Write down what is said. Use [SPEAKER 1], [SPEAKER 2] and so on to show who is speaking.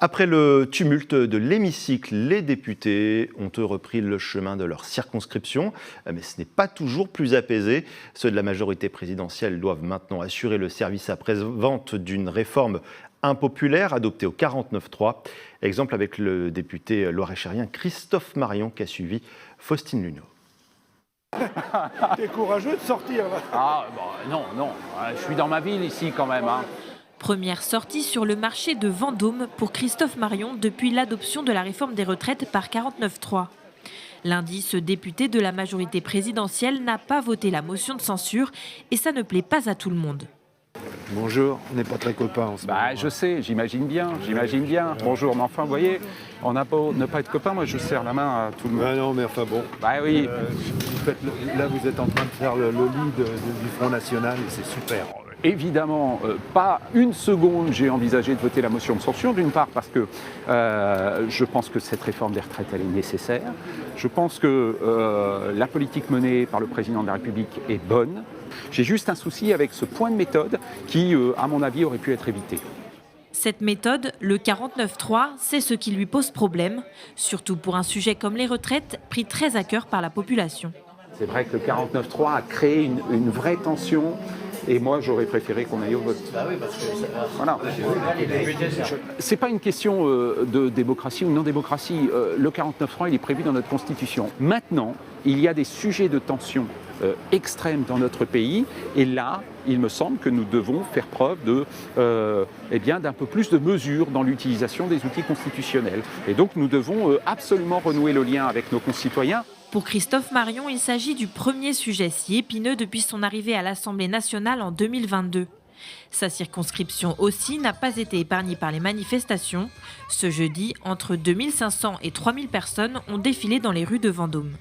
[SPEAKER 1] Après le tumulte de l'hémicycle, les députés ont repris le chemin de leur circonscription. Mais ce n'est pas toujours plus apaisé. Ceux de la majorité présidentielle doivent maintenant assurer le service après-vente d'une réforme impopulaire adoptée au 49.3. Exemple avec le député loir-et-cherien Christophe Marion qui a suivi Faustine Luneau.
[SPEAKER 2] T'es courageux de sortir là.
[SPEAKER 3] Ah bon, non, je suis dans ma ville ici quand même.
[SPEAKER 4] Première sortie sur le marché de Vendôme pour Christophe Marion depuis l'adoption de la réforme des retraites par 49.3. Lundi, ce député de la majorité présidentielle n'a pas voté la motion de censure et ça ne plaît pas à tout le monde.
[SPEAKER 2] Bonjour, on n'est pas très copains en ce moment.
[SPEAKER 3] Je sais, j'imagine bien. Bonjour, mais enfin, vous voyez, on n'a pas ne pas être copains, moi je serre la main à tout le monde.
[SPEAKER 2] Non, mais enfin bon.
[SPEAKER 3] Oui.
[SPEAKER 2] Là, vous êtes en train de faire le lead du Front National et c'est super.
[SPEAKER 3] Évidemment, pas une seconde j'ai envisagé de voter la motion de censure, d'une part parce que je pense que cette réforme des retraites elle est nécessaire. Je pense que la politique menée par le président de la République est bonne. J'ai juste un souci avec ce point de méthode qui, à mon avis, aurait pu être évité.
[SPEAKER 4] Cette méthode, le 49.3, c'est ce qui lui pose problème, surtout pour un sujet comme les retraites, pris très à cœur par la population.
[SPEAKER 3] C'est vrai que le 49.3 a créé une vraie tension. Et moi, j'aurais préféré qu'on aille au vote. Voilà. C'est pas une question de démocratie ou non démocratie. Le 49.3, il est prévu dans notre Constitution. Maintenant, il y a des sujets de tension extrêmes dans notre pays. Et là, il me semble que nous devons faire preuve d'un peu plus de mesure dans l'utilisation des outils constitutionnels. Et donc, nous devons absolument renouer le lien avec nos concitoyens.
[SPEAKER 4] Pour Christophe Marion, il s'agit du premier sujet si épineux depuis son arrivée à l'Assemblée nationale en 2022. Sa circonscription aussi n'a pas été épargnée par les manifestations. Ce jeudi, entre 2500 et 3000 personnes ont défilé dans les rues de Vendôme.